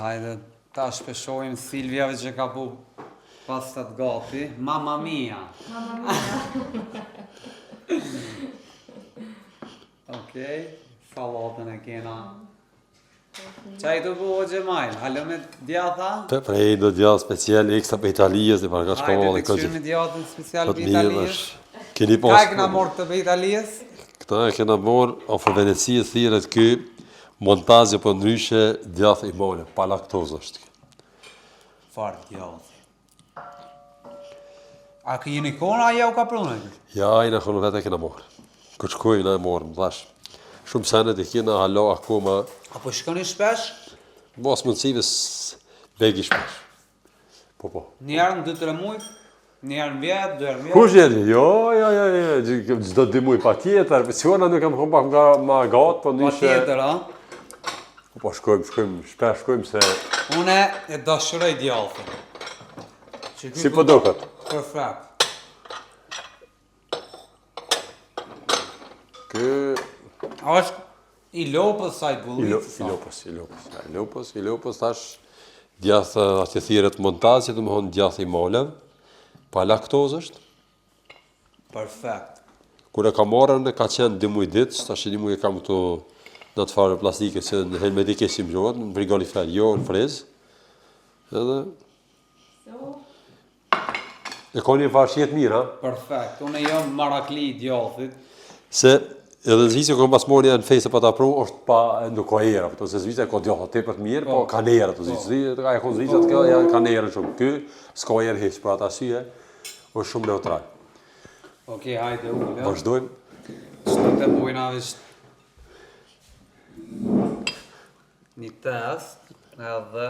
S2: Hajde, ta shpeshojmë Silvjave që ka bu pastat gati. Mamma mia! Okej, salatën e kena. Qaj të bu o Gjemajl, halë me djatha?
S1: Të prej do djathë special, ekstra për Italijës, dhe parka shkoma
S2: Hajde të këshyrë me djatën special për Italijës.
S1: Keni
S2: Ka
S1: pas...
S2: e këna morë të për Italijës?
S1: Këta e kena morë, ofër Venecijës thirët kë, montazje për ndryshe djathë i mone, pa laktozë është.
S2: Farë djathë. A kë jeni kona, a ja u ka prunë?
S1: Ja, i në konë vete kena morë. Kër shkojnë në e morë, më thash. Shumë senet i kena halo akoma...
S2: Apo shkoni shpesh?
S1: Mos mundësive begi shpesh. Po.
S2: Njerën 2-3 mujtë, njerën vjetë, 2 herë vjetë.
S1: Kush jeni? Jo, gjdo 2 muj pa tjetër. Ciona nuk kam kom pak nga ma gatë, po
S2: Pa tjetër, a?
S1: Po shpesh shkojmë se...
S2: Une e dashuroj djathën.
S1: Si po doket?
S2: Perfekt. A është i lopës sa i bullit?
S1: I lopës, tash djathë atje thirët montazje, të më honë djathë i molev, pa laktozë është.
S2: Perfekt.
S1: Kure ka marrën, ka qenë 2 muj ditës, tash 1 muj e kam këto në të farë plastike që në helmetike si më gjohet, në frigorifer, jo në frezë. Edhe... E ka një farë jetë mirë, ha?
S2: Perfekt. Unë jam marakli i djathit.
S1: Se edhe Zvicë kom pas morë në fejse pa ta pru, është pa nuk ka era, po se Zvicë ka djathë te për të mirë, po ka nera të Zvicë. Ka e kon Zvicë atë janë ka nera shumë. Ky s'ka erë hiç, për ata arsye është shumë neutral.
S2: Okej, hajde ulë.
S1: Vazhdojmë.
S2: Çdo të bujna vesh një test, edhe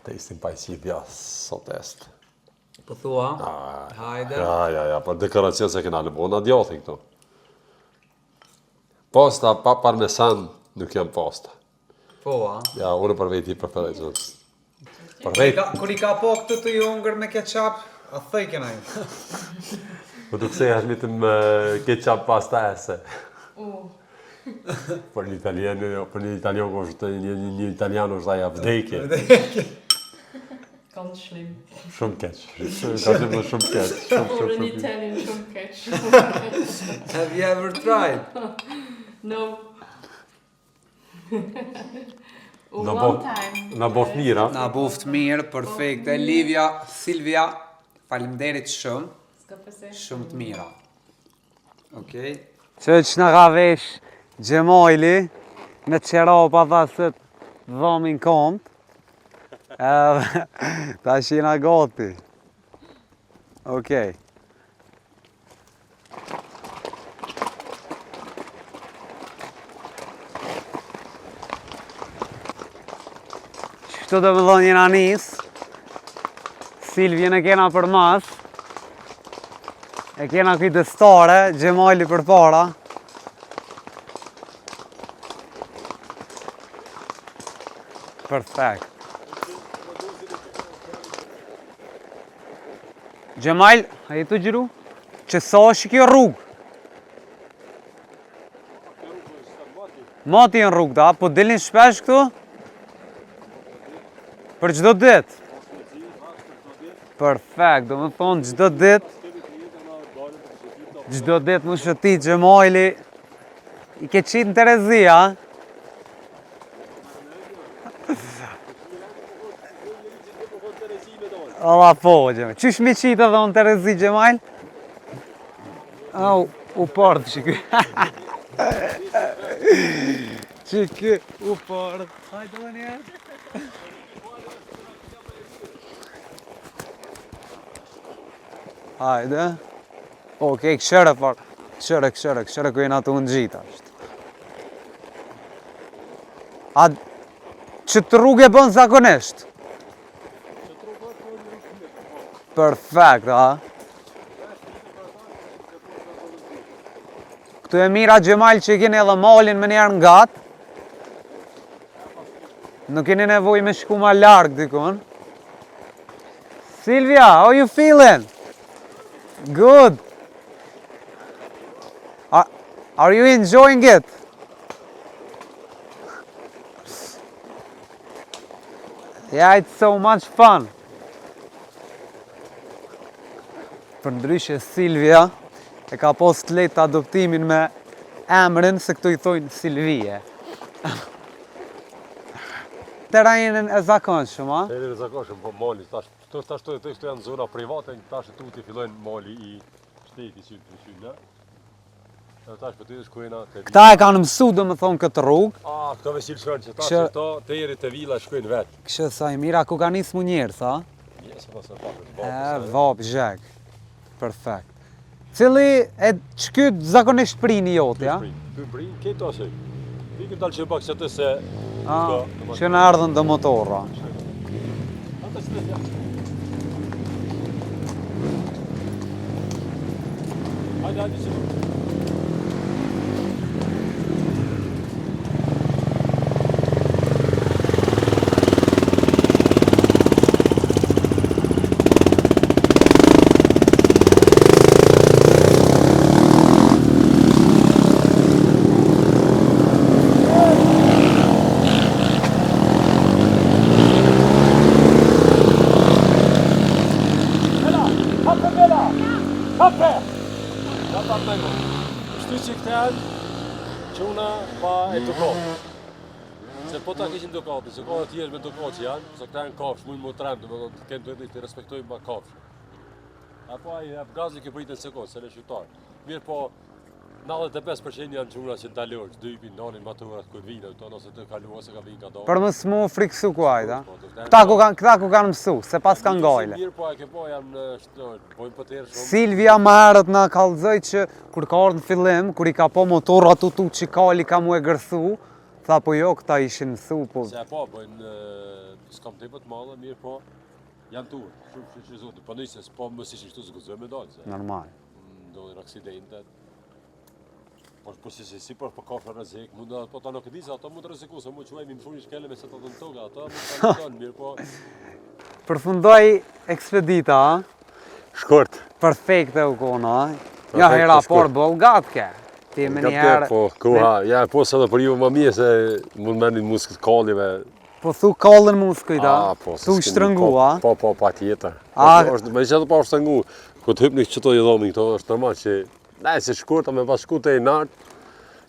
S1: Testin pa i si djathë, so test.
S2: po thua, hajde.
S1: Ja, për dekoracion se kena lëbona djathin këto. Pasta pa parmesan nuk jam pasta.
S2: Po, a?
S1: Ja, unë për veti preferoj zonë. Për veti.
S2: Kur i ka po këtë të jungër me ketchup, a thëj kena ju?
S1: Po të kësej është mitëm ketchup pasta ese. Për një italian është një italian është aja vdekje.
S3: Ganz schlimm.
S1: Shumë keq. Shumë keq.
S3: For an Italian shumë keq.
S2: Have you ever tried?
S3: No.
S1: Na boft mirë,
S2: Na boft mirë, perfekt. Livia, Silvia, faleminderit shumë. Shumë të mira. Okej. Që na ka vesh Gjemajli, me qera pa tha se të dhamin kompë. Ta shina gati. Okej. Qështu të më dhonë një anis, Silvjen e kena për mas. E kena këtë stare, Gjemali për para. Perfekt. Gjemal, a jetu gjiru? Që sa është kjo rrugë? Mati në rrugë, da? Po dilin shpesh këtu? Për çdo ditë? Perfekt, do më thonë çdo ditë. Çdo ditë më shëtit Gjemali. I ke qitë në Terezia? Allah po, Gjemal. Qysh mi qitë edhe në Terezi, Gjemal? Au, u pardë që ky. Që ky, u pardë. Hajde më njerë. Hajde. Okej, këshere par. Këshere ku jena të unë gjitha. A që të rrugë e bën zakonisht? Perfekt, a? Këtu e mira Gjemal që keni edhe malin më njerë nga gatë. Nuk keni nevoj me shku ma largë dikun. Silvia, how you feeling? Good. Are you enjoying it? Yeah, it's so much fun. Për ndryshe Silvia e ka pos të letë adoptimin me emrin se këtu i thojnë Silvije. Terrenin e zakonshëm, a?
S1: Terrenin e zakonshëm, po mali, tash këtu janë zona private, tash tuti fillojnë mali i shteti që të qynë. Tash për ty është kujna të vila.
S2: Këta e kanë mësu do më thonë këtë rrugë.
S1: Këto vesil shërën që tash këto të jeri të vila shkujnë vetë.
S2: Kështë sa i mira ku ka nisë mu njerë, sa?
S1: Jesë, pas e papë.
S2: Vapë, zhek. Perfekt. Cili e qëkyt zakonisht prini jote, ja?
S1: Ky prin, këtë ose. Vikëm talë që pak që të se...
S2: Që në ardhën dhe motorra.
S1: Hajde që... Shtu që këtë janë quna pa e dukatë. Se po ta kishin dukatë, se ka dhe tjerë me dukatë që janë, se këta janë kafsh, mujnë më tremë, dhe të kënë duhet të respektojnë ma kafsh. Apo a i Afgazi ke pritën se kohë, se në shqiptarë. Mirë po, 95% janë quna që në talorë, që dypin, nanin maturat kërë vinë, ose të kalu, ose ka vinë ka do.
S2: Për mësë mu friksu ku ajda. Këta ku kanë mësu, se pas kanë gajle.
S1: Mirë po, a ke po janë bojnë për tërë shumë.
S2: Silvia më herët na kallëzoj që kur ka ardhë në fillim, kur i ka po motor atu tu që kali ka mu e gërthu, tha po jo, këta ishin mësu, po...
S1: Se po, bojnë, s'kam të të madhe, mirë po, janë turë, shumë që zotë, po nëjse, s'po mësë ishin shtu zë me dalë, se...
S2: Normal.
S1: Ndodhin aksidentet. Po si për kafshë rrezik, mund të po ta nuk e di se ato mund të rreziku, se mund quajmë më shumë shkele me se të dhënë toga, ato mund të kanë mirë, po.
S2: Përfundoi ekspedita, a?
S1: Shkurt.
S2: Perfekte u kona, a? Ja hera por bogatke. Ti më një herë.
S1: Po, koha, ja po sa do për ju më mirë se mund merrni muskët kallive.
S2: Po thu kallën muskujt, a?
S1: Po,
S2: tu shtrëngu, a?
S1: Po, patjetër. Është më çdo pa shtrëngu. Ku të hypni çto i dhomin këto, është normal që nej, se shkurta me pas shku të e nartë,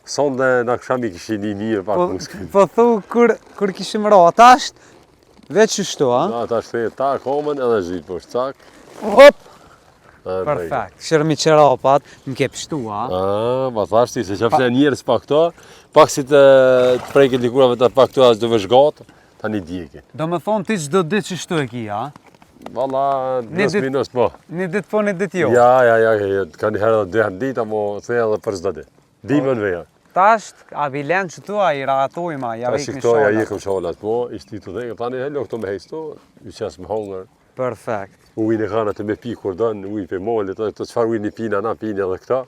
S1: sonde në këshami kishin një mirë pak muskë.
S2: Po thu, kur kishim ra, ata është veç shtu, a?
S1: Ata është fejë tak, homën edhe zhytë, po është cak.
S2: Hop! Perfekt, shërmi qerapat, më ke pështu, a?
S1: Pa thashti, se qëfë njerës pa këto, pak si të prejke dikurave të pak këto as do vëshgatë, ta një djeki.
S2: Do me thonë ti çdo ditë që shtu e ki, a?
S1: Valla, 10 minus, po.
S2: Një ditë po, një ditë jo?
S1: Ja, ka një herë dhe dihën ditë, amo theja dhe për çdo ditë. Dimën veja.
S2: Tasht, a bilen që tua i ratojma, ja vek një sholat.
S1: Ja jekëm sholat, po, ishti të dhejë, tani hello këto me hejsto, i qesë me hongër.
S2: Perfekt.
S1: Ujin e kanë atë me pi kur don, ujë pe molet, ato çfarë ujin i pina na pini edhe këta.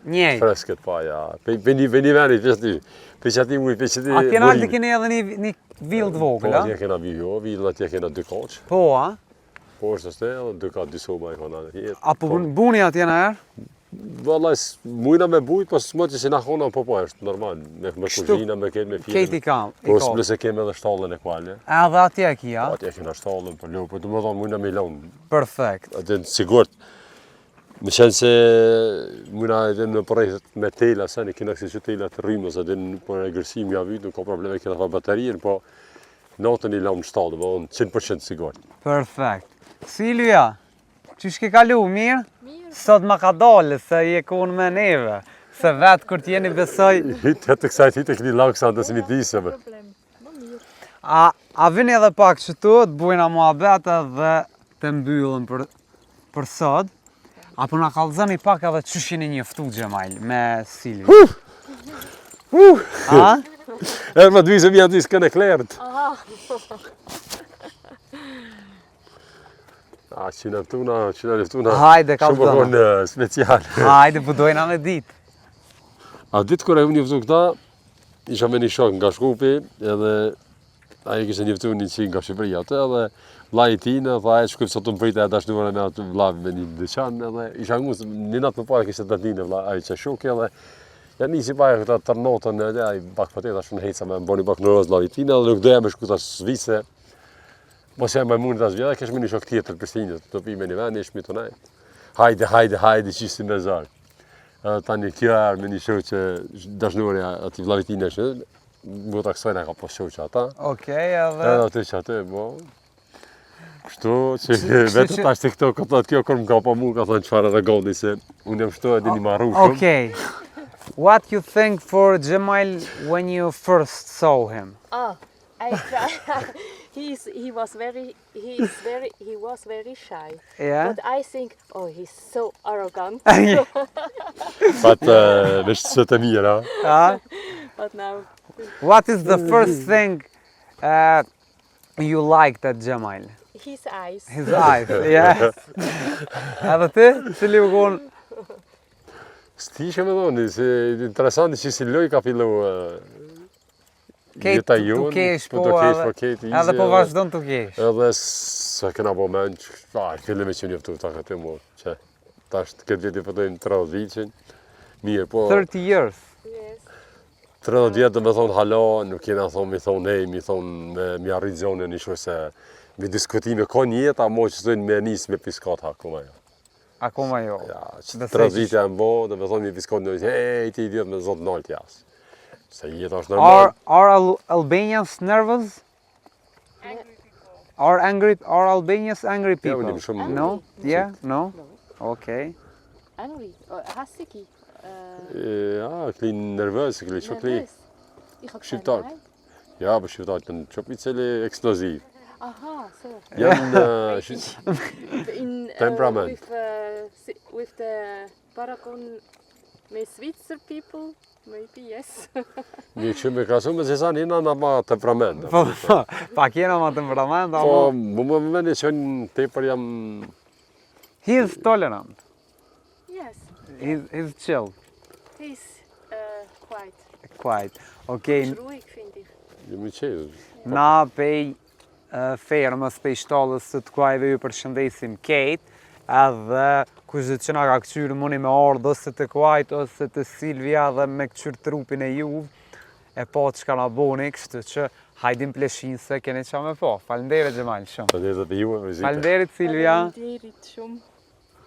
S2: Njej.
S1: Fresket pa ja. Veni veni pesti. Peshati ujë, peshati.
S2: Atje në altë keni edhe një vill të vogël,
S1: Po,
S2: a?
S1: atje kena jo, vill atje kena 2 kaç.
S2: Po, a?
S1: Po është ashtu, edhe 2 kaç dy soba e kanë atje.
S2: Apo buni atje në herë?
S1: Vallai, mujna me bujt, po s'mo që si na hona po është normal, me kuzhina, me këtë me fjalë.
S2: Keti kam.
S1: Po s'pse kemi edhe shtallën e kwale.
S2: Edhe atje ki, a?
S1: Atje kena shtallën për lopë, po domethënë mujna me lëm.
S2: Perfekt.
S1: Atë sigurt. Më qenë se mujna edhe në përrejt me tela, se ne kena kësi që tela të rrimës, edhe në për e gërsim ja vitë, nuk ka probleme, kena fa baterien, po natën i lamë shtallë, po 100% sigurt.
S2: Perfekt. Silvia, që shke kalu, mirë?
S3: Mirë.
S2: Sot ma ka dalë, se je konë me neve. Se vetë kur t'jeni besoj...
S1: Hitë të kësajt, hitë e këni laksa në të smitisëve.
S3: Problem. Më mirë.
S2: A vini edhe pak qëtu, të bujna muhabete dhe të mbyllën për sot. Apo na kallëzoni pak edhe çysh jeni njoftu Xhemal me Silvi. A?
S1: E më duhet të vjen ti s'kënë klert. Që në tuna.
S2: Hajde, kallëzona.
S1: Shumë bon special.
S2: Hajde, po dojna me ditë.
S1: A ditë kur e unë njoftu këta, isha me një shok nga Shkupi, edhe ai kishte njoftu një çik nga Shqipëria atë, edhe vllai i tij na tha e shkoj sot të mbrita e dashnuara me atë vllavë me një dyqan, edhe isha ngus një natë më parë kishte datinë ai që shoku edhe ja nisi pa këta tërnotën edhe ai bak pateta shumë heca me bëni bak në roz vllavë i tij, edhe nuk doja me shku tash Zvicë. Mos e më mund tash vjedha, kesh me një shok tjetër Prishtinë, do vi me një vend ish mi tonaj. Hajde, çisim me zor. Tani kjo me një shok që dashnuara aty vllavë i tij është, më taksojnë ka po shoq ata.
S2: Okej, edhe
S1: Atë që atë, po. Kështu që vetë tash të këto këtot kjo kur më ka pa mu ka thënë çfarë rregolli se unë jam shto edhe një marrë shumë.
S2: Okay. What you think for Xhemal when you first saw him?
S3: Oh, I try. he was very shy.
S2: Yeah.
S3: But I think, oh, he's so arrogant.
S1: But veç sot e mira.
S3: But now,
S2: What is the first thing you liked at Xhemal?
S3: his eyes.
S2: His eyes, yes. Edhe ti, cili u kon?
S1: S'tishe me dhoni, se interesanti që si loj ka fillu
S2: Kesh,
S1: jeta jonë,
S2: kesh,
S1: po të kesh, po ketë
S2: edhe po vazhdon të kesh.
S1: Edhe se kena po men, fillim e që njëftu ta këtë mu, që tash këtë vjeti pëtojnë 30 vitin, mirë, po
S2: 30 years.
S3: Yes.
S1: 30 vjetë dhe me thonë hala, nuk jena thonë, mi thonë nej, mi thonë, mi arrit zonën ishë se mi diskutime ka një jetë, a mo që stojnë me nisë me piskat akoma jo.
S2: Akoma jo.
S1: Ja, që 30 vite e mbo, dhe me thonë mi piskat në hej, ti vjetë me zotë naltë jasë. Se jetë është normal.
S2: Are Albanians nervous? Are Albanians angry people?
S1: unë jam shumë-
S2: No? Yeah? No? Okay.
S3: Angry. Hasiki.
S1: Ja, kli nervøs, kli që kli. Shqiptar. Ja, për shqiptar të në qëpi cili eksploziv.
S3: Aha, so.
S1: Janë
S3: In
S1: Temperament.
S3: with the Paragon, Switzer people, maybe yes.
S1: një që me krasu me se sa njëna në ma temperament.
S2: Po, pak jena ma temperament,
S1: Po,
S2: apo...
S1: më meni që në tepër jam...
S2: He is tolerant.
S3: Yes,
S2: He's chill.
S3: he's quite.
S2: Quite. Okay.
S3: Ruhig vind ik.
S1: Jemi qelë.
S2: Na pej fermës, pej shtallës së të kuajve ju përshëndesim Kate, edhe kushtet që na ka këqyrë muni me ardhë ose të kuajt ose të Silvia dhe me këqyrë trupin e juve, e po që ka na boni, kështu që hajdim pleshin se keni qa me po. Falenderit Xhemal shumë.
S1: Të dhe dhe ju e vizite.
S2: Falenderit Silvia.
S3: Falenderit shumë.